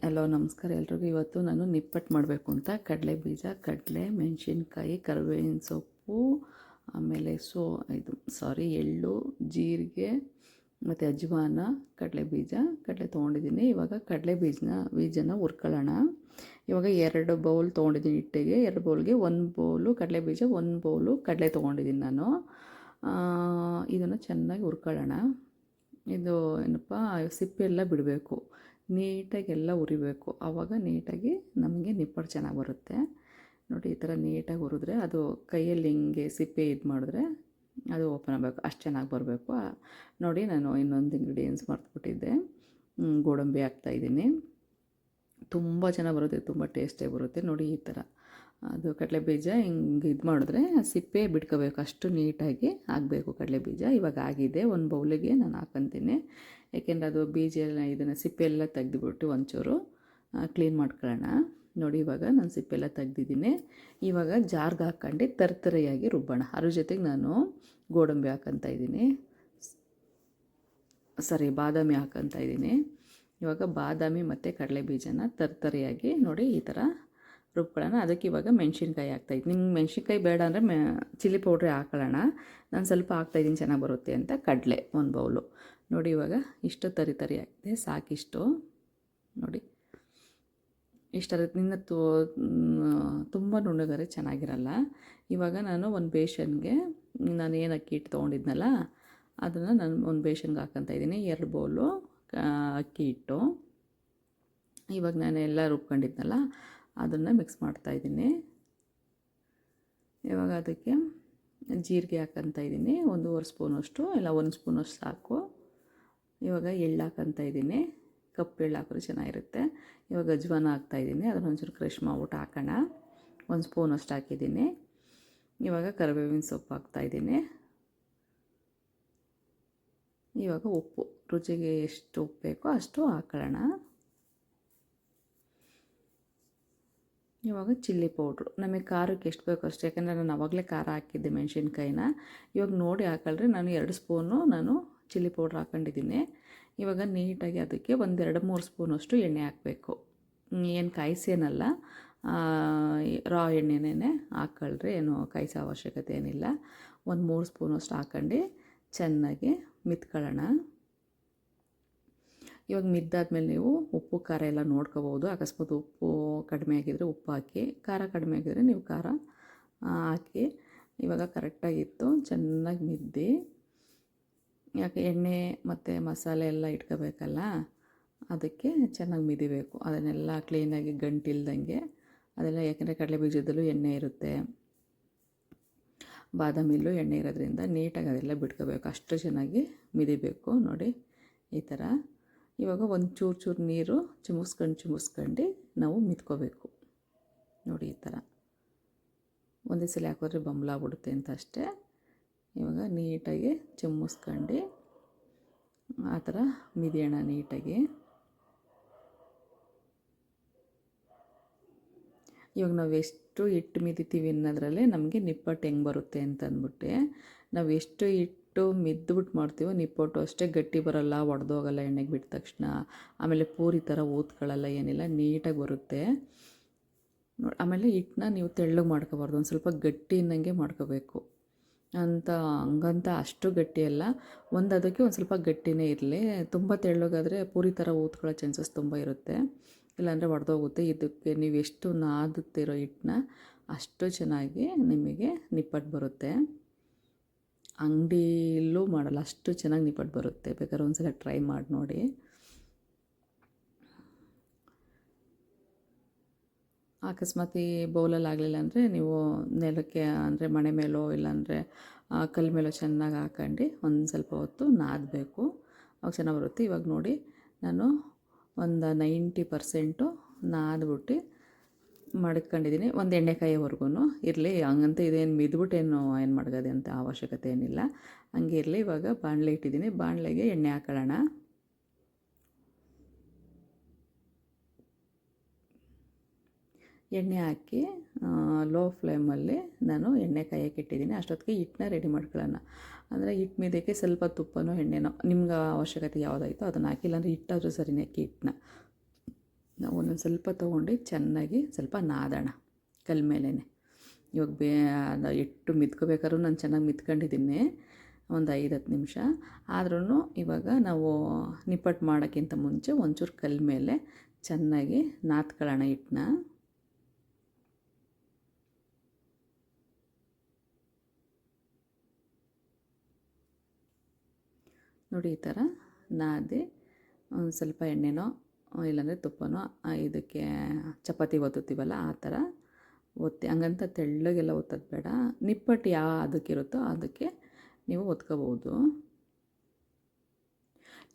Hello ನಮಸ್ಕಾರ ಎಲ್ರಿಗೂ. ಇವತ್ತು ನಾನು ನಿಪ್ಪಟ್ಟು ಮಾಡಬೇಕು ಅಂತ ಕಡಲೆ ಬೀಜ, ಕಡಲೆ, ಮೆಣಸಿನ್ಕಾಯಿ, ಕರಿಬೇವಿನ ಸೊಪ್ಪು, ಆಮೇಲೆ ಎಳ್ಳು, ಜೀರಿಗೆ ಮತ್ತು ಅಜ್ವಾನ, ಕಡಲೆ ಬೀಜ, ಕಡಲೆ ತೊಗೊಂಡಿದ್ದೀನಿ. ಇವಾಗ ಕಡಲೆ ಬೀಜನ ಹುರ್ಕೊಳ್ಳೋಣ. ಇವಾಗ 2 ಬೌಲ್ ತೊಗೊಂಡಿದ್ದೀನಿ ಹಿಟ್ಟಿಗೆ. 2 ಬೌಲ್ಗೆ 1 ಬೌಲು ಕಡಲೆ ಬೀಜ, 1 ಬೌಲು ಕಡಲೆ ತೊಗೊಂಡಿದ್ದೀನಿ ನಾನು. ಇದನ್ನು ಚೆನ್ನಾಗಿ ಹುರ್ಕೊಳ್ಳೋಣ. ಇದು ಏನಪ್ಪ, ಸಿಪ್ಪೆ ಎಲ್ಲ ಬಿಡಬೇಕು, ನೀಟಾಗೆಲ್ಲ ಹುರಿಬೇಕು. ಆವಾಗ ನೀಟಾಗಿ ನಮಗೆ ನಿಪ್ಪಟ್ಟು ಚೆನ್ನಾಗಿ ಬರುತ್ತೆ. ನೋಡಿ, ಈ ಥರ ನೀಟಾಗಿ ಹುರಿದ್ರೆ ಅದು ಕೈಯಲ್ಲಿ ಹಿಂಗೆ ಸಿಪ್ಪೆ ಇದು ಮಾಡಿದ್ರೆ ಅದು ಓಪನ್ ಆಗಬೇಕು, ಅಷ್ಟು ಚೆನ್ನಾಗಿ ಬರಬೇಕು. ನೋಡಿ, ನಾನು ಇನ್ನೊಂದು ಇಂಗ್ರೀಡಿಯೆಂಟ್ಸ್ ಮರ್ತುಬಿಟ್ಟಿದ್ದೆ. ಗೋಡಂಬಿ ಹಾಕ್ತಾಯಿದ್ದೀನಿ. ತುಂಬ ಚೆನ್ನಾಗಿ ಬರುತ್ತೆ, ತುಂಬ ಟೇಸ್ಟಿಯಾಗಿ ಬರುತ್ತೆ. ನೋಡಿ, ಈ ಥರ ಅದು ಕಡಲೆ ಬೀಜ ಹಿಂಗೆ ಇದು ಮಾಡಿದ್ರೆ ಸಿಪ್ಪೆ ಬಿಟ್ಕೋಬೇಕು, ಅಷ್ಟು ನೀಟಾಗಿ ಆಗಬೇಕು ಕಡಲೆ ಬೀಜ. ಇವಾಗ ಆಗಿದೆ. 1 ಬೌಲಿಗೆ ನಾನು ಹಾಕ್ಕೊತೀನಿ, ಏಕೆಂದರೆ ಅದು ಬೀಜ ಎಲ್ಲ ಇದನ್ನು ಸಿಪ್ಪೆ ಎಲ್ಲ ತೆಗೆದುಬಿಟ್ಟು ಒಂಚೂರು ಕ್ಲೀನ್ ಮಾಡ್ಕೊಳ್ಳೋಣ. ನೋಡಿ, ಇವಾಗ ನಾನು ಸಿಪ್ಪೆ ಎಲ್ಲ ತೆಗ್ದಿದ್ದೀನಿ. ಇವಾಗ ಜಾರ್ಗೆ ಹಾಕ್ಕೊಂಡು ತರ್ತರೆಯಾಗಿ ರುಬ್ಬೋಣ. ಅದ್ರ ಜೊತೆಗೆ ನಾನು ಗೋಡಂಬಿ ಹಾಕ್ಕೊತಾಯಿದ್ದೀನಿ, ಬಾದಾಮಿ ಹಾಕ್ಕೊತಾಯಿದ್ದೀನಿ. ಇವಾಗ ಬಾದಾಮಿ ಮತ್ತು ಕಡಲೆ ಬೀಜನ ತರ್ತರೆಯಾಗಿ ನೋಡಿ ಈ ಥರ ರುಬ್ಕೊಳ್ಳೋಣ. ಅದಕ್ಕೆ ಇವಾಗ ಮೆಣಸಿನ್ಕಾಯಿ ಹಾಕ್ತಾಯಿದ್ದೀನಿ. ನಿಮ್ಗೆ ಮೆಣಸಿನ್ಕಾಯಿ ಬೇಡ ಅಂದರೆ ಚಿಲ್ಲಿ ಪೌಡ್ರೇ ಹಾಕೊಳ್ಳೋಣ. ನಾನು ಸ್ವಲ್ಪ ಹಾಕ್ತಾಯಿದ್ದೀನಿ, ಚೆನ್ನಾಗಿ ಬರುತ್ತೆ ಅಂತ. ಕಡಲೆ 1 ಬೌಲು. ನೋಡಿ, ಇವಾಗ ಇಷ್ಟು ತರಿ ಆಗಿದೆ, ಸಾಕಿಷ್ಟು. ನೋಡಿ, ಇಷ್ಟರಿಂದ ತುಂಬ ನುಣ್ಣಗಾರೆ ಚೆನ್ನಾಗಿರಲ್ಲ. ಇವಾಗ ನಾನು ಒಂದು ಬೇಷನ್ಗೆ ನಾನು ಏನು ಅಕ್ಕಿ ಹಿಟ್ಟು ತೊಗೊಂಡಿದ್ನಲ್ಲ ಅದನ್ನು ನಾನು ಒಂದು ಬೇಷನ್ಗೆ ಹಾಕ್ಕೊತಾಯಿದ್ದೀನಿ. 2 ಬೌಲು ಅಕ್ಕಿ ಹಿಟ್ಟು. ಇವಾಗ ನಾನು ಎಲ್ಲ ರುಬ್ಕೊಂಡಿದ್ನಲ್ಲ ಅದನ್ನು ಮಿಕ್ಸ್ ಮಾಡ್ತಾಯಿದ್ದೀನಿ. ಇವಾಗ ಅದಕ್ಕೆ ಜೀರಿಗೆ ಹಾಕ್ಕೊತಾಯಿದ್ದೀನಿ, 1.5 ಸ್ಪೂನಷ್ಟು, ಇಲ್ಲ 1 ಸ್ಪೂನಷ್ಟು ಸಾಕು. ಇವಾಗ ಎಳ್ಳು ಹಾಕ್ಕೊತಾಯಿದ್ದೀನಿ, ಕಪ್ಪು ಎಳ್ಳು ಹಾಕಿದ್ರೆ ಚೆನ್ನಾಗಿರುತ್ತೆ. ಇವಾಗ ಅಜ್ವಾನ ಹಾಕ್ತಾಯಿದ್ದೀನಿ, ಅದನ್ನು ಒಂಚೂರು ಕ್ರಷ್ ಮಾಡ್ಬಿಟ್ಟು ಹಾಕೋಣ. 1 ಸ್ಪೂನಷ್ಟು ಹಾಕಿದ್ದೀನಿ. ಇವಾಗ ಕರಿಬೇವಿನ ಸೊಪ್ಪು ಹಾಕ್ತಾಯಿದ್ದೀನಿ. ಇವಾಗ ಉಪ್ಪು, ರುಚಿಗೆ ಎಷ್ಟು ಉಪ್ಪು ಬೇಕೋ ಅಷ್ಟು ಹಾಕೊಳ್ಳೋಣ. ಇವಾಗ ಚಿಲ್ಲಿ ಪೌಡ್ರು, ನಮಗೆ ಖಾರಕ್ಕೆ ಎಷ್ಟು ಬೇಕೋ ಅಷ್ಟು, ಯಾಕಂದರೆ ನಾನು ಆವಾಗಲೇ ಖಾರ ಹಾಕಿದ್ದೆ ಮೆಣಸಿನ್ಕಾಯಿನ. ಇವಾಗ ನೋಡಿ ಹಾಕಳ್ರಿ, ನಾನು 2 ಸ್ಪೂನು ನಾನು ಚಿಲ್ಲಿ ಪೌಡ್ರ್ ಹಾಕ್ಕೊಂಡಿದ್ದೀನಿ. ಇವಾಗ ನೀಟಾಗಿ ಅದಕ್ಕೆ 1-2-3 ಸ್ಪೂನಷ್ಟು ಎಣ್ಣೆ ಹಾಕಬೇಕು. ಏನು ಕಾಯಿಸೇನಲ್ಲ, ರಾ ಎಣ್ಣೆನೇ ಹಾಕ್ಕೊಳ್ರಿ, ಏನು ಕಾಯಿಸೋ ಅವಶ್ಯಕತೆ ಏನಿಲ್ಲ. 1-3 ಸ್ಪೂನಷ್ಟು ಹಾಕ್ಕೊಂಡು ಚೆನ್ನಾಗಿ ಮಿತ್ಕೊಳ್ಳೋಣ. ಇವಾಗ ಮಿದ್ದಾದ್ಮೇಲೆ ನೀವು ಉಪ್ಪು ಖಾರ ಎಲ್ಲ ನೋಡ್ಕೋಬೋದು. ಅಕಸ್ಮಾತ್ ಉಪ್ಪು ಕಡಿಮೆ ಆಗಿದ್ದರೆ ಉಪ್ಪು ಹಾಕಿ, ಖಾರ ಕಡಿಮೆ ಆಗಿದ್ದರೆ ನೀವು ಖಾರ ಹಾಕಿ. ಇವಾಗ ಕರೆಕ್ಟಾಗಿತ್ತು, ಚೆನ್ನಾಗಿ ಮಿದ್ದಿ. ಯಾಕೆ ಎಣ್ಣೆ ಮತ್ತು ಮಸಾಲೆ ಎಲ್ಲ ಇಟ್ಕೋಬೇಕಲ್ಲ, ಅದಕ್ಕೆ ಚೆನ್ನಾಗಿ ಮಿದಿಬೇಕು. ಅದನ್ನೆಲ್ಲ ಕ್ಲೀನಾಗಿ ಗಂಟಿಲ್ದಂಗೆ ಅದೆಲ್ಲ, ಯಾಕೆಂದರೆ ಕಡಲೆ ಬೀಜದಲ್ಲೂ ಎಣ್ಣೆ ಇರುತ್ತೆ, ಬಾದಾಮಿಲೂ ಎಣ್ಣೆ ಇರೋದ್ರಿಂದ ನೀಟಾಗಿ ಅದೆಲ್ಲ ಬಿಟ್ಕೋಬೇಕು, ಅಷ್ಟು ಚೆನ್ನಾಗಿ ಮಿದಿಬೇಕು. ನೋಡಿ, ಈ ಥರ. ಇವಾಗ ಒಂದು ಚೂರು ನೀರು ಚಿಮುಸ್ಕೊಂಡು ನಾವು ಮಿದ್ಕೋಬೇಕು. ನೋಡಿ, ಈ ಥರ ಒಂದೇ ಸಲ ಹಾಕಿದ್ರೆ ಬಂಬ್ಲಾಗ್ಬಿಡುತ್ತೆ ಅಂತ ಅಷ್ಟೇ. ಇವಾಗ ನೀಟಾಗಿ ಚಿಮ್ಮಿಸ್ಕೊಂಡು ಆ ಥರ ಮಿದಿಯೋಣ ನೀಟಾಗಿ. ಇವಾಗ ನಾವು ಎಷ್ಟು ಹಿಟ್ಟು ಮಿದಿತೀವಿ ಅನ್ನೋದ್ರಲ್ಲೇ ನಮಗೆ ನಿಪ್ಪಟ್ಟು ಹೆಂಗೆ ಬರುತ್ತೆ ಅಂತ ಅಂದ್ಬಿಟ್ಟು, ನಾವು ಎಷ್ಟು ಹಿಟ್ಟು ಮಿದ್ದುಬಿಟ್ಟು ಮಾಡ್ತೀವೋ ನಿಪ್ಪಟ್ಟು ಅಷ್ಟೇ ಗಟ್ಟಿ ಬರೋಲ್ಲ, ಒಡೆದೋಗಲ್ಲ ಎಣ್ಣೆಗೆ ಬಿಟ್ಟ ತಕ್ಷಣ. ಆಮೇಲೆ ಪೂರಿ ಥರ ಊದ್ಕೊಳ್ಳಲ್ಲ, ಏನಿಲ್ಲ, ನೀಟಾಗಿ ಬರುತ್ತೆ. ಆಮೇಲೆ ಹಿಟ್ಟನ್ನ ನೀವು ತೆಳ್ಳಗೆ ಮಾಡ್ಕೋಬಾರ್ದು, ಒಂದು ಸ್ವಲ್ಪ ಗಟ್ಟಿ ಇನ್ನಂಗೆ ಮಾಡ್ಕೋಬೇಕು. ಹಂಗಂತ ಅಷ್ಟು ಗಟ್ಟಿ ಅಲ್ಲ, ಅದಕ್ಕೆ ಒಂದು ಸ್ವಲ್ಪ ಗಟ್ಟಿನೇ ಇರಲಿ. ತುಂಬ ತೆಳ್ಳಗಾದರೆ ಪೂರಿ ಥರ ಊದ್ಕೊಳ್ಳೋ ಚಾನ್ಸಸ್ ತುಂಬ ಇರುತ್ತೆ, ಇಲ್ಲಾಂದರೆ ಒಡೆದೋಗುತ್ತೆ. ಇದಕ್ಕೆ ನೀವು ಎಷ್ಟು ನಾದುತ್ತೀರೋ ಹಿಟ್ಟನ್ನ ಅಷ್ಟು ಚೆನ್ನಾಗಿ ನಿಮಗೆ ನಿಪ್ಪಟ್ಟು ಬರುತ್ತೆ. ಅಂಗಡಿಯಲ್ಲೂ ಮಾಡಲ್ಲ, ಅಷ್ಟು ಚೆನ್ನಾಗಿ ನಿಪ್ಪಟ್ಟು ಬರುತ್ತೆ. ಬೇಕಾದ್ರೆ ಒಂದು ಸಲ ಟ್ರೈ ಮಾಡಿ ನೋಡಿ. ಅಕಸ್ಮಾತ್ ಈ ಬೌಲಲ್ಲಿ ಆಗಲಿಲ್ಲ ಅಂದರೆ ನೀವು ನೆಲಕ್ಕೆ, ಅಂದರೆ ಮಣೆ ಮೇಲೋ ಇಲ್ಲಾಂದರೆ ಕಲ್ಲು ಮೇಲೋ ಚೆನ್ನಾಗಿ ಹಾಕೊಂಡು ಒಂದು ಸ್ವಲ್ಪ ಹೊತ್ತು ನಾದಬೇಕು, ಅವಾಗ ಚೆನ್ನಾಗಿ ಬರುತ್ತೆ. ಇವಾಗ ನೋಡಿ, ನಾನು ಒಂದು 90% ನಾದ್ಬಿಟ್ಟು ಮಡ್ಕೊಂಡಿದ್ದೀನಿ, ಒಂದು ಎಣ್ಣೆಕಾಯಿವರೆಗೂ ಇರಲಿ. ಹಂಗಂತ ಇದೇನು ಮಿದ್ಬಿಟ್ಟೇನು ಏನು ಮಾಡ್ಕೋದೆ ಅಂತ ಅವಶ್ಯಕತೆ ಏನಿಲ್ಲ, ಹಂಗೆ ಇರಲಿ. ಇವಾಗ ಬಾಣಲೆ ಇಟ್ಟಿದ್ದೀನಿ, ಬಾಣಲೆಗೆ ಎಣ್ಣೆ ಹಾಕೊಳ್ಳೋಣ. ಎಣ್ಣೆ ಹಾಕಿ ಲೋ ಫ್ಲೇಮಲ್ಲಿ ನಾನು ಎಣ್ಣೆ ಕಾಯಕ್ಕೆ ಇಟ್ಟಿದ್ದೀನಿ. ಅಷ್ಟೊತ್ತಿಗೆ ಹಿಟ್ಟನ್ನ ರೆಡಿ ಮಾಡ್ಕೊಳ್ಳೋಣ. ಅಂದರೆ ಹಿಟ್ಟು ಮಿದಕ್ಕೆ ಸ್ವಲ್ಪ ತುಪ್ಪನೋ ಎಣ್ಣೆನೋ ನಿಮ್ಗೆ ಅವಶ್ಯಕತೆ ಯಾವುದಾಯಿತೋ ಅದನ್ನು ಹಾಕಿ, ಇಲ್ಲಾಂದರೆ ಹಿಟ್ಟಾದರೂ ಸರಿನೇ, ಅಕ್ಕಿ ಹಿಟ್ಟನ್ನ ನಾವು ಒಂದೊಂದು ಸ್ವಲ್ಪ ತೊಗೊಂಡು ಚೆನ್ನಾಗಿ ಸ್ವಲ್ಪ ನಾದೋಣ ಕಲ್ ಮೇಲೇ. ಇವಾಗ ಅದು ಎಷ್ಟು ಮಿದ್ಕೋಬೇಕಾದ್ರೂ ನಾನು ಚೆನ್ನಾಗಿ ಮಿದ್ಕೊಂಡಿದ್ದೀನಿ ಒಂದು 5-10 ನಿಮಿಷ. ಆದ್ರೂ ಇವಾಗ ನಾವು ನಿಪ್ಪಟ್ಟು ಮಾಡೋಕ್ಕಿಂತ ಮುಂಚೆ ಒಂಚೂರು ಕಲ್ ಮೇಲೆ ಚೆನ್ನಾಗಿ ನಾದ್ಕೊಳ್ಳೋಣ ಹಿಟ್ಟನ್ನ. ನೋಡಿ ಈ ಥರ ನಾದಿ ಒಂದು ಸ್ವಲ್ಪ ಎಣ್ಣೆನೋ ಇಲ್ಲಾಂದರೆ ತುಪ್ಪನೋ ಇದಕ್ಕೆ ಚಪಾತಿ ಒತ್ತುತ್ತೀವಲ್ಲ ಆ ಥರ ಒತ್ತಿ. ಹಂಗಂತ ತೆಳ್ಳಗೆಲ್ಲ ಒತ್ತೋದು ಬೇಡ. ನಿಪ್ಪಟ್ಟು ಯಾವ ಅದಕ್ಕಿರುತ್ತೋ ಅದಕ್ಕೆ ನೀವು ಒತ್ಕೋಬೋದು.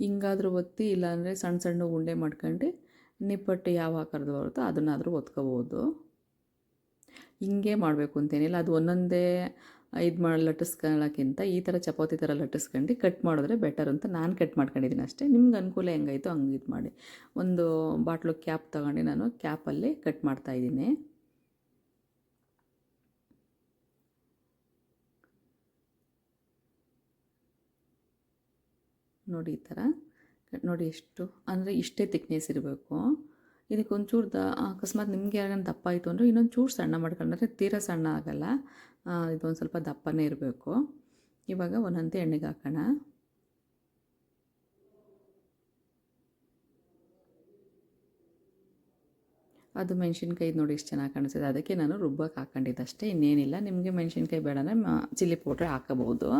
ಹಿಂಗಾದರೂ ಒತ್ತಿ, ಇಲ್ಲಾಂದರೆ ಸಣ್ಣ ಸಣ್ಣ ಉಂಡೆ ಮಾಡ್ಕೊಂಡು ನಿಪ್ಪಟ್ಟು ಯಾವ ಆಕಾರದ ಬರುತ್ತೋ ಅದನ್ನಾದರೂ ಒತ್ಕೋಬೋದು. ಹಿಂಗೆ ಮಾಡಬೇಕು ಅಂತೇನಿಲ್ಲ. ಅದು ಒಂದೊಂದೇ ಲಟ್ಟಿಸ್ಕೊಳ್ಳೋಕ್ಕಿಂತ ಈ ಥರ ಚಪಾತಿ ಥರ ಲಟ್ಟಿಸ್ಕೊಂಡು ಕಟ್ ಮಾಡಿದ್ರೆ ಬೆಟರ್ ಅಂತ ನಾನು ಕಟ್ ಮಾಡ್ಕೊಂಡಿದ್ದೀನಿ ಅಷ್ಟೇ. ನಿಮ್ಗೆ ಅನುಕೂಲ ಹೆಂಗಾಯಿತು ಹಂಗೆ ಇದು ಮಾಡಿ. ಒಂದು ಬಾಟ್ಲು ಕ್ಯಾಪ್ ತೊಗೊಂಡು ನಾನು ಕ್ಯಾಪಲ್ಲಿ ಕಟ್ ಮಾಡ್ತಾಯಿದ್ದೀನಿ. ನೋಡಿ ಈ ಥರ ನೋಡಿ ಎಷ್ಟು ಅಂದರೆ ಇಷ್ಟೇ ತಿಕ್ನೆಸ್ ಇರಬೇಕು. ಇದಕ್ಕೆ ಒಂಚೂರು ಅಕಸ್ಮಾತ್ ನಿಮಗೆ ಯಾರಿಗಾನ ದಪ್ಪ ಆಯಿತು ಅಂದರೆ ಇನ್ನೊಂದು ಚೂರು ಸಣ್ಣ ಮಾಡ್ಕೊಂಡ್ರೆ ತೀರಾ ಸಣ್ಣ ಆಗೋಲ್ಲ. ಇದೊಂದು ಸ್ವಲ್ಪ ದಪ್ಪನೇ ಇರಬೇಕು. ಇವಾಗ ಒಂದೊಂದೇ ಎಣ್ಣೆಗೆ ಹಾಕೋಣ. ಅದು ಮೆಣಸಿನ್ಕಾಯಿ ನೋಡಿ ಎಷ್ಟು ಚೆನ್ನಾಗಿ ಕಾಣಿಸ್ತದೆ. ಅದಕ್ಕೆ ನಾನು ರುಬ್ಬಕ್ಕೆ ಹಾಕ್ಕೊಂಡಿದ್ದಷ್ಟೇ, ಇನ್ನೇನಿಲ್ಲ. ನಿಮಗೆ ಮೆಣಸಿನ್ಕಾಯಿ ಬೇಡಂದರೆ ಚಿಲ್ಲಿ ಪೌಡ್ರ್ ಹಾಕೋಬೋದು.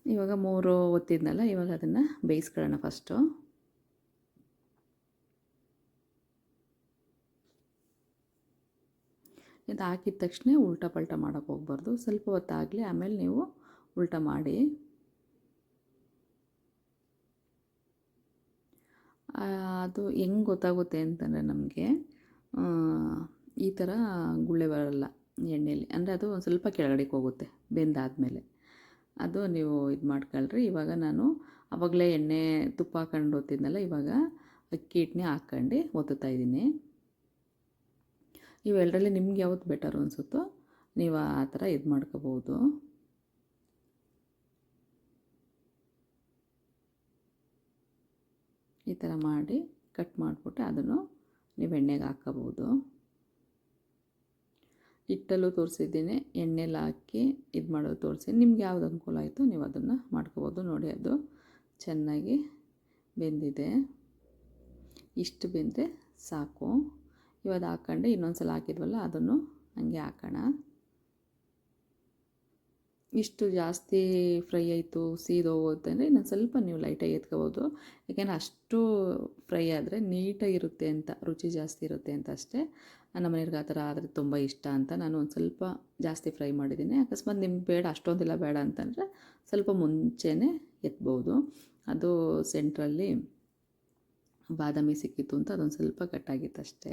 ಇವಾಗ 3 ಒತ್ತಿದ್ನಲ್ಲ, ಇವಾಗ ಅದನ್ನು ಬೇಯಿಸ್ಕೊಳ್ಳೋಣ ಫಸ್ಟು. ಇದು ಹಾಕಿದ ತಕ್ಷಣ ಉಲ್ಟಾ ಪಲ್ಟ ಮಾಡೋಕ್ಕೆ ಹೋಗ್ಬಾರ್ದು. ಸ್ವಲ್ಪ ಹೊತ್ತಾಗಲಿ, ಆಮೇಲೆ ನೀವು ಉಲ್ಟಾ ಮಾಡಿ. ಅದು ಹೆಂಗೆ ಗೊತ್ತಾಗುತ್ತೆ ಅಂತಂದರೆ ನಮಗೆ ಈ ಥರ ಗುಳ್ಳೆ ಬರಲ್ಲ ಎಣ್ಣೆಯಲ್ಲಿ. ಅಂದರೆ ಅದು ಒಂದು ಸ್ವಲ್ಪ ಕೆಳಗಡೆಗೆ ಹೋಗುತ್ತೆ ಬೆಂದಾದಮೇಲೆ. ಅದು ನೀವು ಇದು ಮಾಡ್ಕೊಳ್ರಿ. ಇವಾಗ ನಾನು ಆವಾಗಲೇ ಎಣ್ಣೆ ತುಪ್ಪ ಹಾಕೊಂಡು ಒತ್ತಿದ್ನಲ್ಲ, ಇವಾಗ ಅಕ್ಕಿ ಹಿಟ್ಟನ್ನೇ ಹಾಕ್ಕೊಂಡು ಒತ್ತುತ್ತಾಯಿದ್ದೀನಿ. ಇವೆರಡರಲ್ಲಿ ನಿಮ್ಗೆ ಯಾವುದು ಬೆಟರ್ ಅನಿಸುತ್ತೋ ನೀವು ಆ ಥರ ಇದು ಮಾಡ್ಕೋಬೋದು. ಈ ಥರ ಮಾಡಿ ಕಟ್ ಮಾಡಿಬಿಟ್ಟು ಅದನ್ನು ನೀವು ಎಣ್ಣೆಗೆ ಹಾಕ್ಕೋಬೋದು. ಹಿಟ್ಟಲ್ಲೂ ತೋರಿಸಿದ್ದೀನಿ, ಎಣ್ಣೆಲಿ ಹಾಕಿ ಇದು ಮಾಡೋದು ತೋರಿಸಿದ್ದೀನಿ. ನಿಮ್ಗೆ ಯಾವ್ದು ಅನುಕೂಲ ಆಯಿತು ನೀವು ಅದನ್ನು ಮಾಡ್ಕೋಬೋದು. ನೋಡಿ ಅದು ಚೆನ್ನಾಗಿ ಬೆಂದಿದೆ. ಇಷ್ಟು ಬೆಂದರೆ ಸಾಕು. ಇವಾಗ ಹಾಕ್ಕೊಂಡು ಇನ್ನೊಂದು ಸಲ ಹಾಕಿದ್ವಲ್ಲ ಅದನ್ನು ಹಂಗೆ ಹಾಕೋಣ. ಇಷ್ಟು ಜಾಸ್ತಿ ಫ್ರೈ ಆಯಿತು ಸೀದೋಗುತ್ತೆ ಅಂದರೆ ಇನ್ನೊಂದು ಸ್ವಲ್ಪ ನೀವು ಲೈಟಾಗಿ ಎತ್ಕೋಬೋದು. ಯಾಕೆಂದರೆ ಅಷ್ಟು ಫ್ರೈ ಆದರೆ ನೀಟಾಗಿರುತ್ತೆ ಅಂತ, ರುಚಿ ಜಾಸ್ತಿ ಇರುತ್ತೆ ಅಂತ ಅಷ್ಟೇ. ನಮ್ಮ ಮನೆಯವ್ರಿಗೆ ಆ ಥರ ಆದರೆ ತುಂಬ ಇಷ್ಟ ಅಂತ ನಾನು ಒಂದು ಸ್ವಲ್ಪ ಜಾಸ್ತಿ ಫ್ರೈ ಮಾಡಿದ್ದೀನಿ. ಅಕಸ್ಮಾತ್ ನಿಮ್ಗೆ ಬೇಡ, ಅಷ್ಟೊಂದೆಲ್ಲ ಬೇಡ ಅಂತಂದರೆ ಸ್ವಲ್ಪ ಮುಂಚೆನೇ ಎತ್ಬೋದು. ಅದು ಸೆಂಟ್ರಲ್ಲಿ ಬಾದಾಮಿ ಸಿಕ್ಕಿತ್ತು ಅಂತ ಅದೊಂದು ಸ್ವಲ್ಪ ಕಟ್ಟಾಗಿತ್ತು ಅಷ್ಟೇ.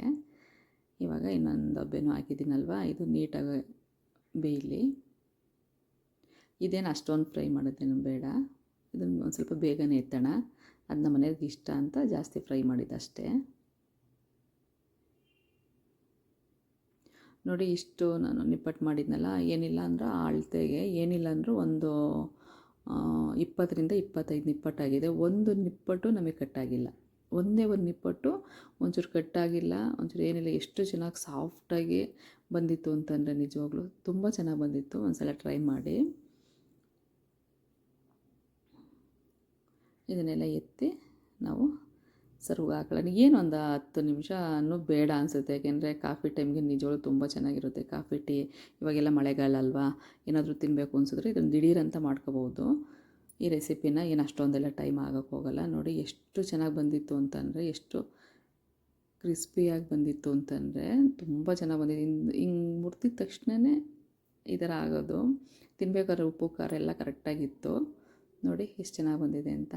ಇವಾಗ ಇನ್ನೊಂದು ಡಬ್ಬೆನೂ ಹಾಕಿದ್ದೀನಲ್ವ, ಇದು ನೀಟಾಗಿ ಬೇಯಲಿ. ಇದೇನು ಅಷ್ಟೊಂದು ಫ್ರೈ ಮಾಡೋದೇನು ಬೇಡ. ಇದನ್ನು ಒಂದು ಸ್ವಲ್ಪ ಬೇಗನೆ ಎತ್ತೋಣ. ಅದು ನಮ್ಮ ಮನೆಯವ್ರಿಗೆ ಇಷ್ಟ ಅಂತ ಜಾಸ್ತಿ ಫ್ರೈ ಮಾಡಿದ್ದಷ್ಟೇ. ನೋಡಿ ಇಷ್ಟು ನಾನು ನಿಪ್ಪಟ್ಟು ಮಾಡಿದ್ನಲ್ಲ, ಏನಿಲ್ಲ ಅಂದ್ರೆ ಅಳತೆಗೆ ಏನಿಲ್ಲ ಅಂದರೂ ಒಂದು 20-25 ನಿಪ್ಪಟ್ಟಾಗಿದೆ. ಒಂದು ನಿಪ್ಪಟ್ಟು ನಮಗೆ ಕಟ್ಟಾಗಿಲ್ಲ. ಒಂದೇ ಒಂದು ನಿಪ್ಪಟ್ಟು ಒಂಚೂರು ಕಟ್ಟಾಗಿಲ್ಲ, ಒಂಚೂರು ಏನಿಲ್ಲ. ಎಷ್ಟು ಚೆನ್ನಾಗಿ ಸಾಫ್ಟಾಗಿ ಬಂದಿತ್ತು ಅಂತಂದರೆ ನಿಜವಾಗ್ಲೂ ತುಂಬ ಚೆನ್ನಾಗಿ ಬಂದಿತ್ತು. ಒಂದು ಸಲ ಟ್ರೈ ಮಾಡಿ. ಇದನ್ನೆಲ್ಲ ಎತ್ತಿ ನಾವು ಸರ್ವ್ಗೆ ಹಾಕೊಳ್ಳೋಣ. ಏನು ಒಂದು 10 ನಿಮಿಷನೂ ಬೇಡ ಅನಿಸುತ್ತೆ. ಯಾಕೆಂದರೆ ಕಾಫಿ ಟೈಮ್ಗೆ ನಿಜವಾಗ್ಲೂ ತುಂಬ ಚೆನ್ನಾಗಿರುತ್ತೆ. ಕಾಫಿ ಟೀ, ಇವಾಗೆಲ್ಲ ಮಳೆಗಾಲ ಅಲ್ವಾ, ಏನಾದರೂ ತಿನ್ನಬೇಕು ಅನಿಸಿದ್ರೆ ಇದನ್ನು ದಿಢೀರಂತ ಮಾಡ್ಕೋಬೋದು. ಈ ರೆಸಿಪಿನ ಏನು ಅಷ್ಟೊಂದೆಲ್ಲ ಟೈಮ್ ಆಗೋಕ್ಕೆ ಹೋಗಲ್ಲ. ನೋಡಿ ಎಷ್ಟು ಚೆನ್ನಾಗಿ ಬಂದಿತ್ತು ಅಂತಂದರೆ, ಎಷ್ಟು ಕ್ರಿಸ್ಪಿಯಾಗಿ ಬಂದಿತ್ತು ಅಂತಂದರೆ ತುಂಬ ಚೆನ್ನಾಗಿ ಬಂದಿದೆ. ಹಿಂಗೆ ಮುರ್ತಿದ ತಕ್ಷಣವೇ ಈ ಥರ ಆಗೋದು. ತಿನ್ನಬೇಕಾದ್ರೆ ಉಪ್ಪು ಖಾರ ಎಲ್ಲ ಕರೆಕ್ಟಾಗಿತ್ತು. ನೋಡಿ ಎಷ್ಟು ಚೆನ್ನಾಗಿ ಬಂದಿದೆ ಅಂತ.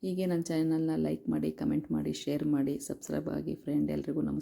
ಹೀಗೆ ನನ್ನ ಚಾನಲ್ನ ಲೈಕ್ ಮಾಡಿ, ಕಮೆಂಟ್ ಮಾಡಿ, ಶೇರ್ ಮಾಡಿ, ಸಬ್ಸ್ಕ್ರೈಬ್ ಆಗಿ ಫ್ರೆಂಡ್. ಎಲ್ರಿಗೂ ನಮಸ್ಕಾರ.